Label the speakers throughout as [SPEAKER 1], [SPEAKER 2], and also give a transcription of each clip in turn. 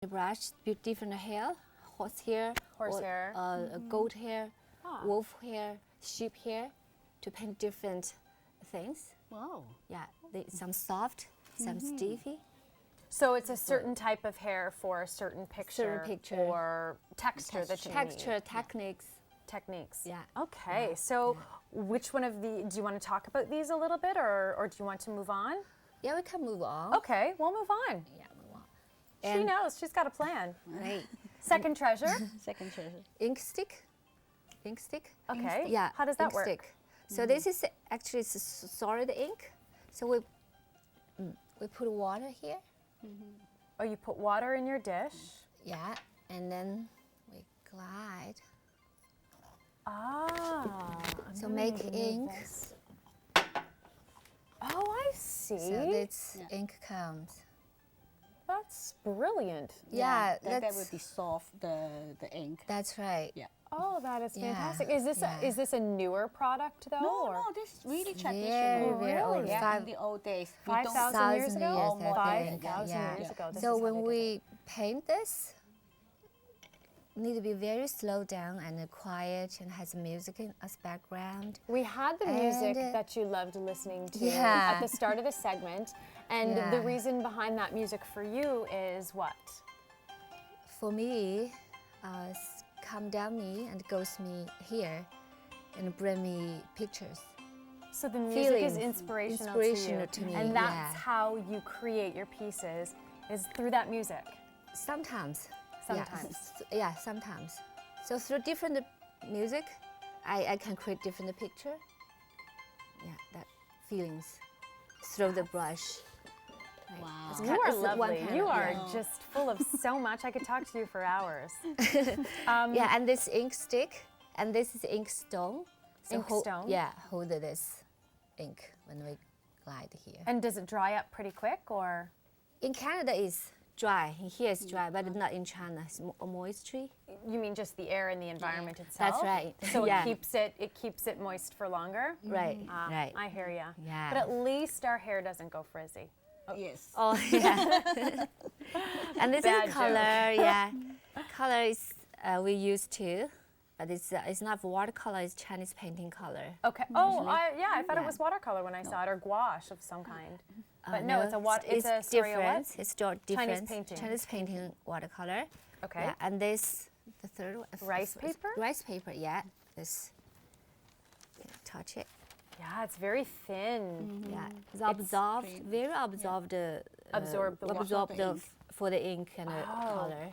[SPEAKER 1] brush with different hair, horsehair, goat hair, wolf hair, sheep hair, to paint different things.
[SPEAKER 2] Wow.
[SPEAKER 1] Yeah, some soft, some stiffy.
[SPEAKER 3] So it's a certain type of hair for a certain picture, or texture that you need.
[SPEAKER 1] Techniques. Yeah.
[SPEAKER 3] Okay, so which one of the, do you want to talk about these a little bit, or do you want to move on?
[SPEAKER 1] Yeah, we can move on.
[SPEAKER 3] Okay, we'll move on.
[SPEAKER 1] Yeah, move on.
[SPEAKER 3] She knows, she's got a plan.
[SPEAKER 1] Right.
[SPEAKER 3] Second treasure?
[SPEAKER 2] Second treasure.
[SPEAKER 1] Ink stick. Ink stick.
[SPEAKER 3] Okay.
[SPEAKER 1] Yeah.
[SPEAKER 3] How does that work?
[SPEAKER 1] Stick. So this is actually solid ink. So we put water here.
[SPEAKER 3] Oh, you put water in your dish?
[SPEAKER 1] Yeah, and then we glide.
[SPEAKER 3] Ah.
[SPEAKER 1] So make ink.
[SPEAKER 3] Oh, I see.
[SPEAKER 1] So this ink comes.
[SPEAKER 3] That's brilliant.
[SPEAKER 1] Yeah,
[SPEAKER 2] that would dissolve the ink.
[SPEAKER 1] That's right.
[SPEAKER 2] Yeah.
[SPEAKER 3] Oh, that is fantastic.
[SPEAKER 1] Yeah.
[SPEAKER 3] Is this a newer product though?
[SPEAKER 2] No, this is really traditional.
[SPEAKER 1] Very old.
[SPEAKER 2] Yeah, in the old days.
[SPEAKER 3] 5,000 years ago?
[SPEAKER 1] Years, I
[SPEAKER 3] 5,000
[SPEAKER 1] think.
[SPEAKER 3] years ago.
[SPEAKER 1] So when we paint this, need to be very slow down and quiet and has music as background.
[SPEAKER 3] We had the music that you loved listening to at the start of the segment, and the reason behind that music for you is what?
[SPEAKER 1] For me, calm down me and goes me here and bring me pictures.
[SPEAKER 3] So the music is inspirational to you.
[SPEAKER 1] me,
[SPEAKER 3] and that's how you create your pieces, is through that music.
[SPEAKER 1] Sometimes.
[SPEAKER 3] Sometimes.
[SPEAKER 1] Yeah, sometimes. So through different music, I can create different picture. Yeah, that feelings through the brush. Right.
[SPEAKER 2] Wow.
[SPEAKER 3] You are lovely. You are just full of so much. I could talk to you for hours.
[SPEAKER 1] Yeah, and this ink stick, and this is ink stone. So
[SPEAKER 3] ink stone?
[SPEAKER 1] Yeah, hold this ink when we glide here.
[SPEAKER 3] And does it dry up pretty quick, or?
[SPEAKER 1] In Canada, it's dry. Here it's dry, but not in China. It's moisture.
[SPEAKER 3] You mean just the air and the environment itself?
[SPEAKER 1] That's right.
[SPEAKER 3] So it keeps it moist for longer.
[SPEAKER 1] Right. Right.
[SPEAKER 3] I hear ya.
[SPEAKER 1] Yeah.
[SPEAKER 3] But at least our hair doesn't go frizzy.
[SPEAKER 2] Oh, yes.
[SPEAKER 1] Oh yeah. And this is color. Yeah, color is we use too, but it's not watercolor. It's Chinese painting color.
[SPEAKER 3] Okay. Oh, I thought it was watercolor when I saw it, or gouache of some kind. But no, it's a
[SPEAKER 1] different. It's different.
[SPEAKER 3] Chinese painting.
[SPEAKER 1] Chinese painting watercolor.
[SPEAKER 3] Okay.
[SPEAKER 1] Yeah, and this the third one.
[SPEAKER 3] Rice paper.
[SPEAKER 1] Rice paper. Yeah. This. Touch it.
[SPEAKER 3] Yeah, it's very thin.
[SPEAKER 1] Yeah, it's absorbed. Very absorbed. Absorbed for the ink and the color.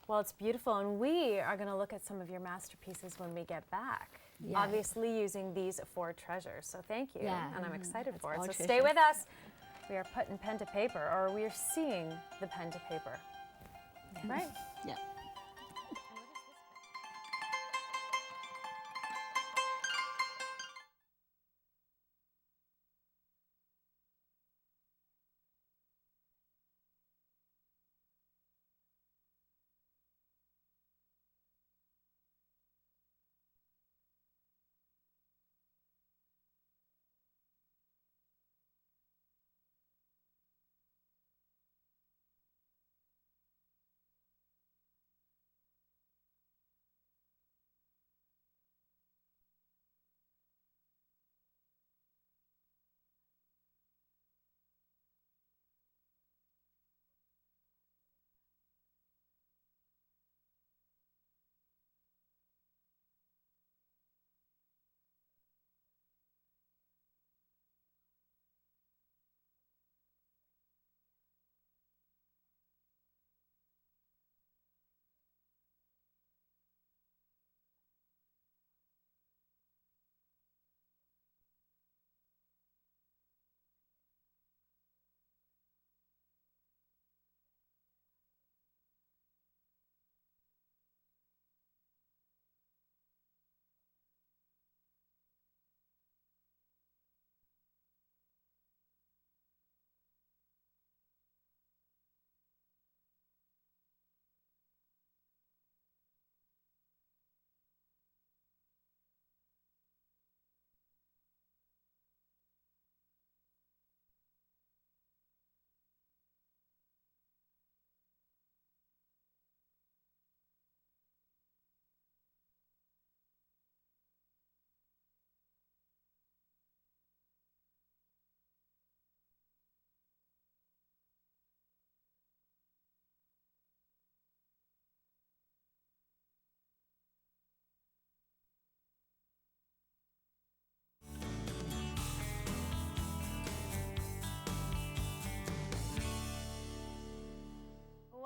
[SPEAKER 3] Well, it's beautiful, and we are going to look at some of your masterpieces when we get back. Yeah. Obviously using these 4 treasures. So thank you, and I'm excited for it. So stay with us. We are putting pen to paper, or we are seeing the pen to paper. Right?
[SPEAKER 2] Yeah.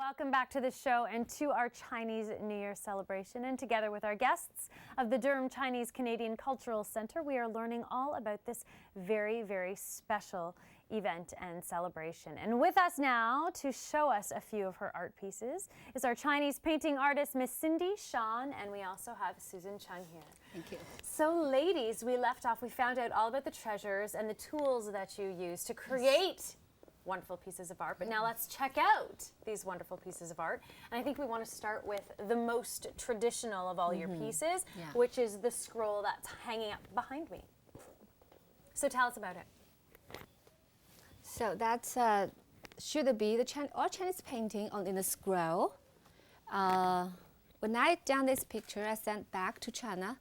[SPEAKER 3] Welcome back to the show and to our Chinese New Year celebration. And together with our guests of the Durham Chinese Canadian Cultural Centre, we are learning all about this very, very special event and celebration. And with us now to show us a few of her art pieces is our Chinese painting artist, Miss Cindy Sean, and we also have Susan Chung here.
[SPEAKER 2] Thank you.
[SPEAKER 3] So ladies, we found out all about the treasures and the tools that you use to create wonderful pieces of art, but now let's check out these wonderful pieces of art. And I think we want to start with the most traditional of all your pieces, which is the scroll that's hanging up behind me. So tell us about it.
[SPEAKER 1] So that's should be the all Chinese painting in the scroll. When I done this picture, I sent back to China.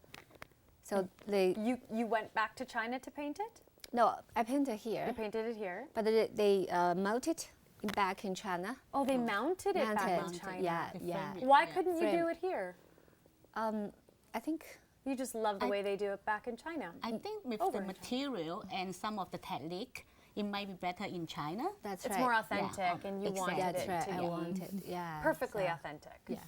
[SPEAKER 1] So
[SPEAKER 3] you went back to China to paint it?
[SPEAKER 1] No, I painted here.
[SPEAKER 3] You painted it here?
[SPEAKER 1] But they mounted it back in China.
[SPEAKER 3] Oh, they mounted it back in China.
[SPEAKER 1] Yeah.
[SPEAKER 3] Why couldn't you do it here?
[SPEAKER 1] I think
[SPEAKER 3] you just love the way they do it back in China.
[SPEAKER 2] I think with the material and some of the technique, it might be better in China.
[SPEAKER 1] That's
[SPEAKER 3] it's
[SPEAKER 1] right.
[SPEAKER 3] more authentic, and you wanted
[SPEAKER 1] That's
[SPEAKER 3] it
[SPEAKER 1] right.
[SPEAKER 3] to
[SPEAKER 1] I
[SPEAKER 3] be
[SPEAKER 1] wanted,
[SPEAKER 3] perfectly authentic.
[SPEAKER 1] Yeah.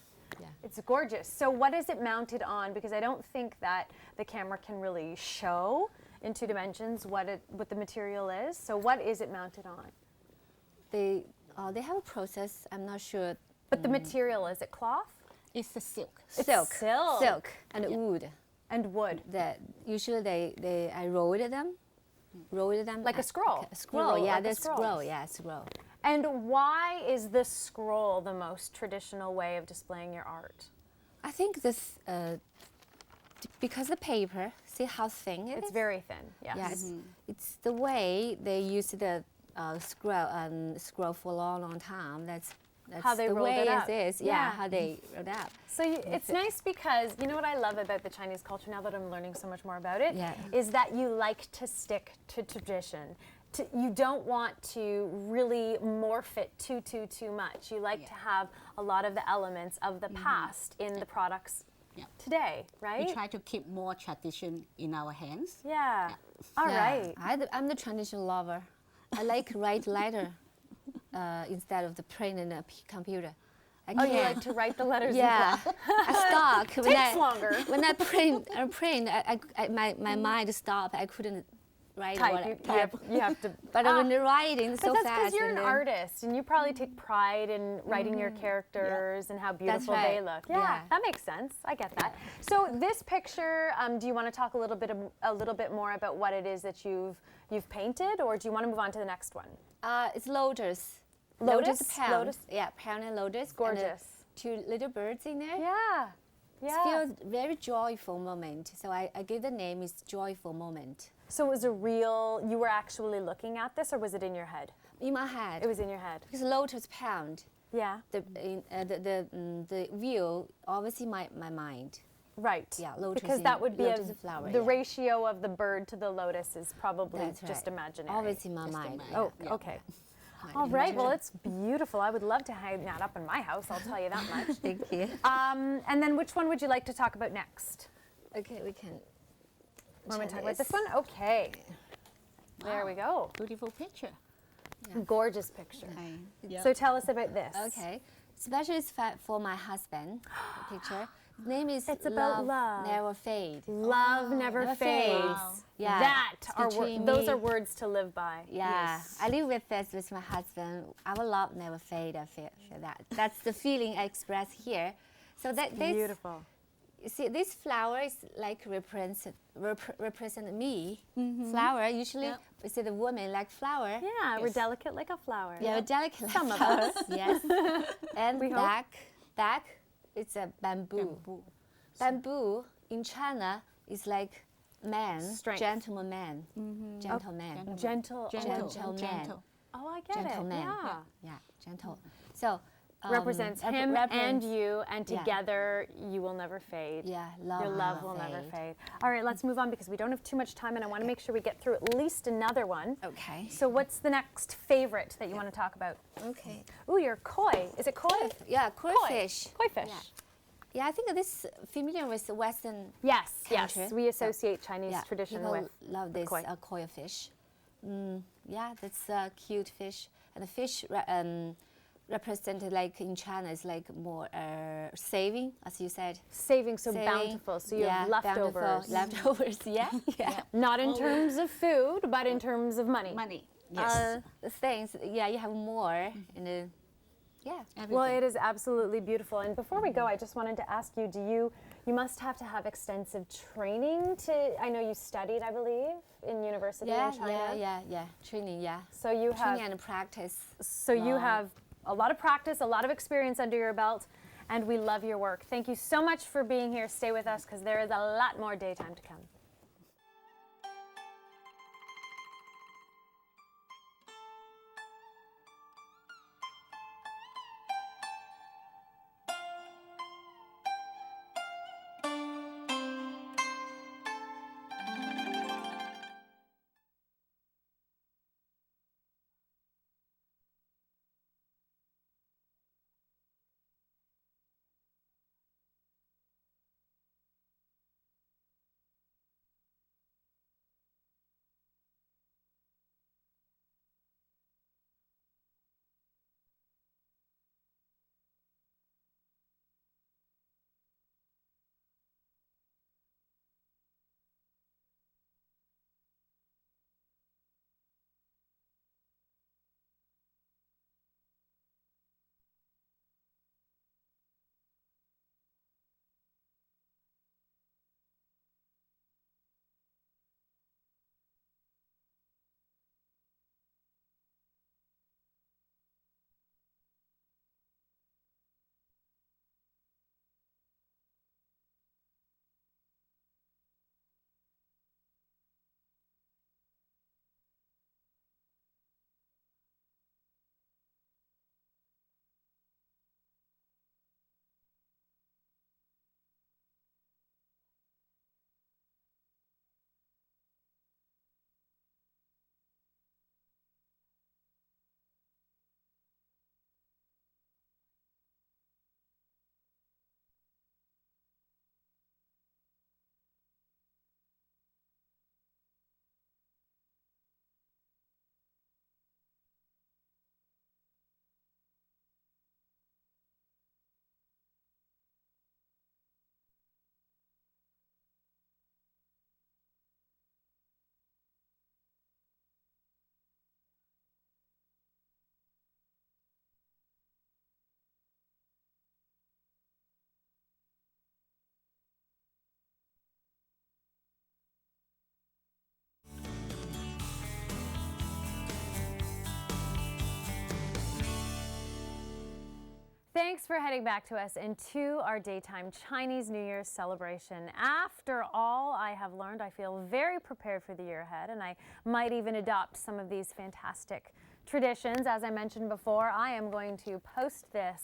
[SPEAKER 3] It's gorgeous. So what is it mounted on? Because I don't think that the camera can really show in 2 dimensions what the material is. So what is it mounted on?
[SPEAKER 1] They have a process. I'm not sure.
[SPEAKER 3] But the material, is it cloth?
[SPEAKER 2] It's the silk.
[SPEAKER 1] Silk and wood.
[SPEAKER 3] And wood.
[SPEAKER 1] Usually I rolled them
[SPEAKER 3] like a scroll.
[SPEAKER 1] A scroll, yeah, like scroll.
[SPEAKER 3] And why is the scroll the most traditional way of displaying your art?
[SPEAKER 1] I think this because the paper, see how thin it is?
[SPEAKER 3] It's very thin, yes.
[SPEAKER 1] Yeah, it's the way they use the scroll for a long time. That's
[SPEAKER 3] how they
[SPEAKER 1] the
[SPEAKER 3] rolled
[SPEAKER 1] way
[SPEAKER 3] it up.
[SPEAKER 1] It is. Yeah, how they rolled up.
[SPEAKER 3] So it's nice because you know what I love about the Chinese culture now that I'm learning so much more about it is that you like to stick to tradition. You don't want to really morph it too much. You like to have a lot of the elements of the past in the products today, right?
[SPEAKER 2] We try to keep more tradition in our hands.
[SPEAKER 3] Yeah. All right.
[SPEAKER 1] I'm the traditional lover. I like write letter instead of the print in a computer.
[SPEAKER 3] You like to write the letters?
[SPEAKER 1] Yeah. I stuck.
[SPEAKER 3] Takes longer.
[SPEAKER 1] When I print, my mind stopped. I couldn't write
[SPEAKER 3] type. You have to.
[SPEAKER 1] But when you're writing so fast.
[SPEAKER 3] That's because you're an artist, and you probably take pride in writing your characters and how beautiful they look. Yeah, that makes sense. I get that. So this picture, do you want to talk a little bit more about what it is that you've painted, or do you want to move on to the next one?
[SPEAKER 1] It's lotus.
[SPEAKER 3] Lotus
[SPEAKER 1] pound.
[SPEAKER 3] Lotus.
[SPEAKER 1] Yeah, pound and lotus.
[SPEAKER 3] Gorgeous.
[SPEAKER 1] And 2 little birds in there.
[SPEAKER 3] Yeah.
[SPEAKER 1] It feels very joyful moment. So I give the name is joyful moment.
[SPEAKER 3] So it was you were actually looking at this, or was it in your head?
[SPEAKER 1] In my head.
[SPEAKER 3] It was in your head.
[SPEAKER 1] Because lotus pound.
[SPEAKER 3] Yeah.
[SPEAKER 1] The view always in my mind.
[SPEAKER 3] Right.
[SPEAKER 1] Yeah, lotus.
[SPEAKER 3] Because that would be
[SPEAKER 1] flower,
[SPEAKER 3] the ratio of the bird to the lotus is probably just imaginary.
[SPEAKER 1] Always in my mind.
[SPEAKER 3] Oh, okay. All right. Well, it's beautiful. I would love to hang that up in my house. I'll tell you that much.
[SPEAKER 1] Thank you.
[SPEAKER 3] And then which one would you like to talk about next?
[SPEAKER 1] Okay, we can.
[SPEAKER 3] Want me to talk about this one? Okay.
[SPEAKER 2] Wow.
[SPEAKER 3] There we go.
[SPEAKER 2] Beautiful picture.
[SPEAKER 3] Yeah. Gorgeous picture.
[SPEAKER 2] Yeah.
[SPEAKER 3] So tell us about this.
[SPEAKER 1] Okay. Especially for my husband. Picture. His name is
[SPEAKER 3] It's about love.
[SPEAKER 1] Never Fade.
[SPEAKER 3] Love never fades.
[SPEAKER 2] Wow.
[SPEAKER 1] Yeah.
[SPEAKER 3] Those are words to live by.
[SPEAKER 1] Yeah.
[SPEAKER 3] Yes.
[SPEAKER 1] I live with this with my husband. Our love never fade. I feel that. That's the feeling I express here. So that this
[SPEAKER 3] beautiful.
[SPEAKER 1] You see, this flower is like represent me. Flower usually we see the woman like flower.
[SPEAKER 3] Yeah, we're delicate like a flower.
[SPEAKER 1] Yeah, we're delicate.
[SPEAKER 3] Some
[SPEAKER 1] like
[SPEAKER 3] of
[SPEAKER 1] flowers.
[SPEAKER 3] us.
[SPEAKER 1] Yes. And back, it's a bamboo. Bamboo in China is like man,
[SPEAKER 3] Strength.
[SPEAKER 1] gentleman man, gentleman,
[SPEAKER 3] Gentle.
[SPEAKER 1] gentleman.
[SPEAKER 3] Oh, I get
[SPEAKER 1] Gentleman.
[SPEAKER 3] it.
[SPEAKER 1] Yeah, gentle. So
[SPEAKER 3] Represents him and you, and together you will never fade.
[SPEAKER 1] Yeah,
[SPEAKER 3] your love will never fade. All right, let's move on because we don't have too much time, and I want to make sure we get through at least another one.
[SPEAKER 1] Okay.
[SPEAKER 3] So what's the next favorite that you want to talk about?
[SPEAKER 1] Okay.
[SPEAKER 3] Ooh, your koi. Is it koi?
[SPEAKER 1] Yeah, koi fish.
[SPEAKER 3] Koi fish.
[SPEAKER 1] Yeah, I think this familiar with the Western.
[SPEAKER 3] Yes,
[SPEAKER 1] country.
[SPEAKER 3] yes. We associate Chinese tradition
[SPEAKER 1] people
[SPEAKER 3] with
[SPEAKER 1] love this koi fish. Yeah, that's a cute fish, and the fish represented like in China is like more saving, as you said.
[SPEAKER 3] Saving, so bountiful. So you have leftovers.
[SPEAKER 1] Leftovers, yeah.
[SPEAKER 3] Not in terms of food, but in terms of money.
[SPEAKER 2] Money, yes.
[SPEAKER 1] Things, yeah, you have more in the,
[SPEAKER 3] Well, it is absolutely beautiful. And before we go, I just wanted to ask you, you must have to have extensive training I know you studied, I believe, in university in China.
[SPEAKER 1] Training,
[SPEAKER 3] So you have
[SPEAKER 1] training and practice.
[SPEAKER 3] So you have a lot of practice, a lot of experience under your belt, and we love your work. Thank you so much for being here. Stay with us because there is a lot more daytime to come. Thanks for heading back to us into our daytime Chinese New Year celebration. After all I have learned, I feel very prepared for the year ahead, and I might even adopt some of these fantastic traditions. As I mentioned before, I am going to post this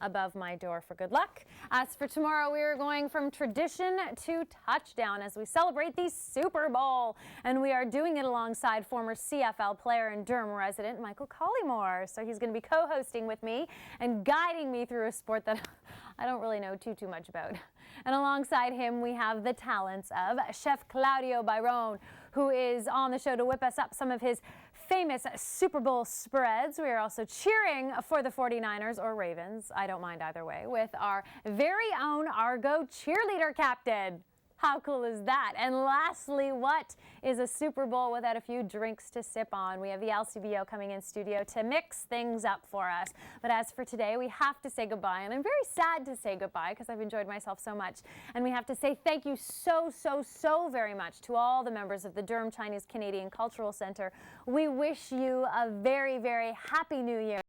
[SPEAKER 3] above my door for good luck. As for tomorrow, we are going from tradition to touchdown as we celebrate the Super Bowl. And we are doing it alongside former CFL player and Durham resident Michael Collymore. So he's going to be co-hosting with me and guiding me through a sport that I don't really know too much about. And alongside him, we have the talents of Chef Claudio Byron, who is on the show to whip us up some of his famous Super Bowl spreads. We are also cheering for the 49ers or Ravens, I don't mind either way, with our very own Argo cheerleader captain. How cool is that? And lastly, what is a Super Bowl without a few drinks to sip on? We have the LCBO coming in studio to mix things up for us. But as for today, we have to say goodbye. And I'm very sad to say goodbye because I've enjoyed myself so much. And we have to say thank you so very much to all the members of the Durham Chinese Canadian Cultural Center. We wish you a very happy New Year.